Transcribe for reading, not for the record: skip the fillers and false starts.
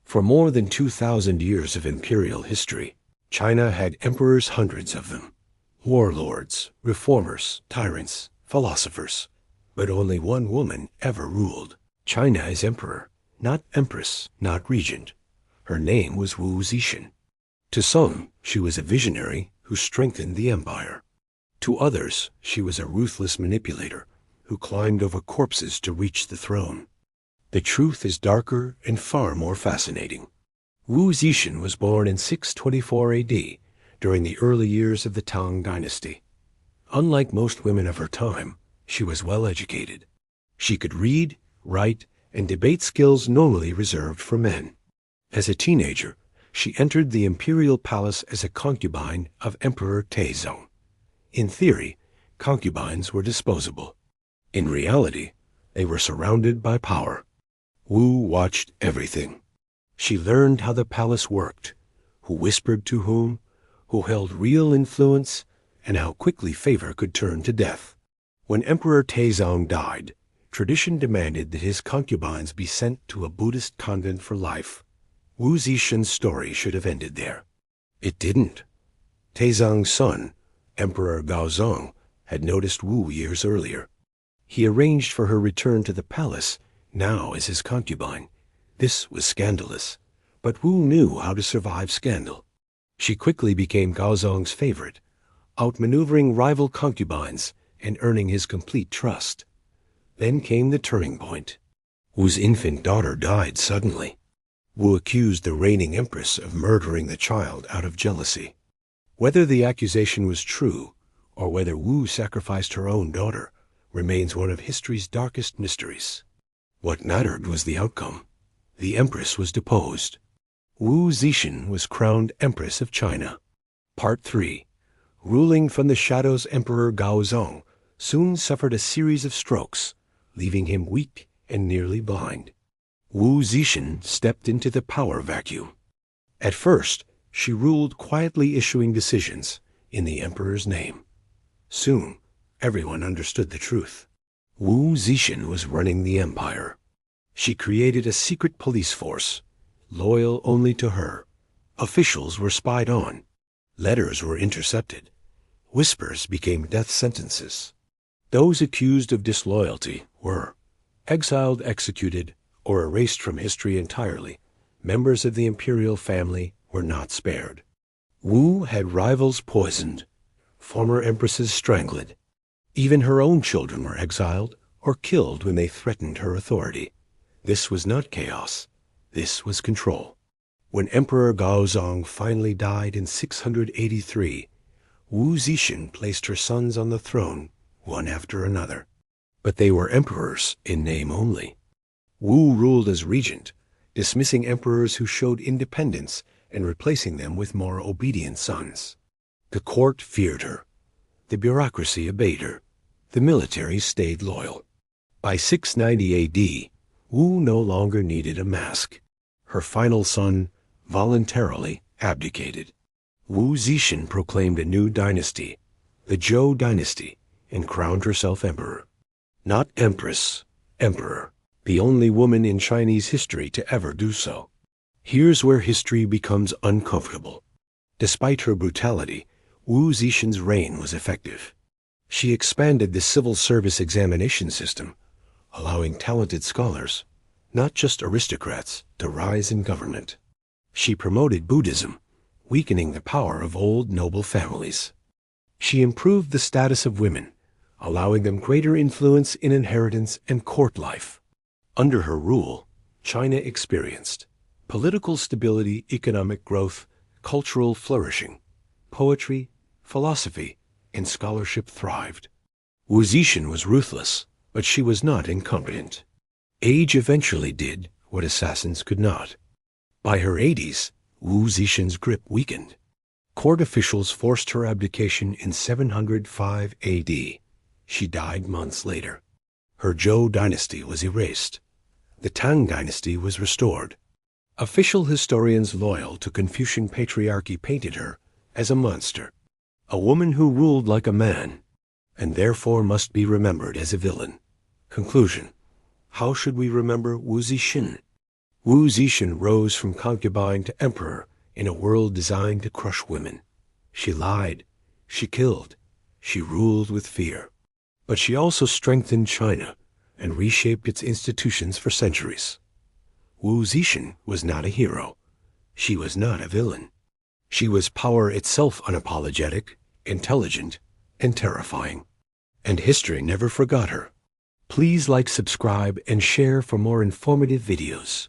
For more than 2,000 years of imperial history, China had emperors, hundreds of them. Warlords, reformers, tyrants, philosophers. But only one woman ever ruled. China as emperor, not empress, not regent. Her name was Wu Zetian. To some, she was a visionary who strengthened the empire. To others, she was a ruthless manipulator who climbed over corpses to reach the throne. The truth is darker and far more fascinating. Wu Zetian was born in 624 AD, during the early years of the Tang Dynasty. Unlike most women of her time, she was well educated. She could read, write, and debate, skills normally reserved for men. As a teenager, she entered the imperial palace as a concubine of Emperor Taizong. In theory, concubines were disposable. In reality, they were surrounded by power. Wu watched everything. She learned how the palace worked, who whispered to whom, who held real influence, and how quickly favor could turn to death. When Emperor Taizong died, tradition demanded that his concubines be sent to a Buddhist convent for life. Wu Zetian's story should have ended there. It didn't. Taizong's son, Emperor Gaozong, had noticed Wu years earlier. He arranged for her return to the palace, now as his concubine. This was scandalous, but Wu knew how to survive scandal. She quickly became Gaozong's favorite, outmaneuvering rival concubines and earning his complete trust. Then came the turning point. Wu's infant daughter died suddenly. Wu accused the reigning empress of murdering the child out of jealousy. Whether the accusation was true, or whether Wu sacrificed her own daughter, remains one of history's darkest mysteries. What mattered was the outcome. The empress was deposed. Wu Zetian was crowned Empress of China. Part 3. Ruling from the shadows, Emperor Gaozong soon suffered a series of strokes, leaving him weak and nearly blind. Wu Zetian stepped into the power vacuum. At first, she ruled quietly, issuing decisions in the emperor's name. Soon, everyone understood the truth. Wu Zetian was running the empire. She created a secret police force, loyal only to her. Officials were spied on. Letters were intercepted. Whispers became death sentences. Those accused of disloyalty were exiled, executed, or erased from history entirely. Members of the imperial family were not spared. Wu had rivals poisoned, former empresses strangled. Even her own children were exiled or killed when they threatened her authority. This was not chaos. This was control. When Emperor Gaozong finally died in 683, Wu Zetian placed her sons on the throne, one after another. But they were emperors in name only. Wu ruled as regent, dismissing emperors who showed independence and replacing them with more obedient sons. The court feared her. The bureaucracy obeyed her. The military stayed loyal. By 690 AD, Wu no longer needed a mask. Her final son voluntarily abdicated. Wu Zetian proclaimed a new dynasty, the Zhou Dynasty, and crowned herself emperor. Not empress, emperor, the only woman in Chinese history to ever do so. Here's where history becomes uncomfortable. Despite her brutality, Wu Zetian's reign was effective. She expanded the civil service examination system, allowing talented scholars, not just aristocrats, to rise in government. She promoted Buddhism, weakening the power of old noble families. She improved the status of women, allowing them greater influence in inheritance and court life. Under her rule, China experienced political stability, economic growth, cultural flourishing. Poetry, philosophy, and scholarship thrived. Wu Zetian was ruthless, but she was not incompetent. Age eventually did what assassins could not. By her 80s, Wu Zetian's grip weakened. Court officials forced her abdication in 705 AD. She died months later. Her Zhou dynasty was erased. The Tang Dynasty was restored. Official historians loyal to Confucian patriarchy painted her as a monster, a woman who ruled like a man, and therefore must be remembered as a villain. Conclusion: how should we remember Wu Zetian? Wu Zetian rose from concubine to emperor in a world designed to crush women. She lied, she killed, she ruled with fear. But she also strengthened China and reshaped its institutions for centuries. Wu Zetian was not a hero. She was not a villain. She was power itself, unapologetic, intelligent, and terrifying. And history never forgot her. Please like, subscribe, and share for more informative videos.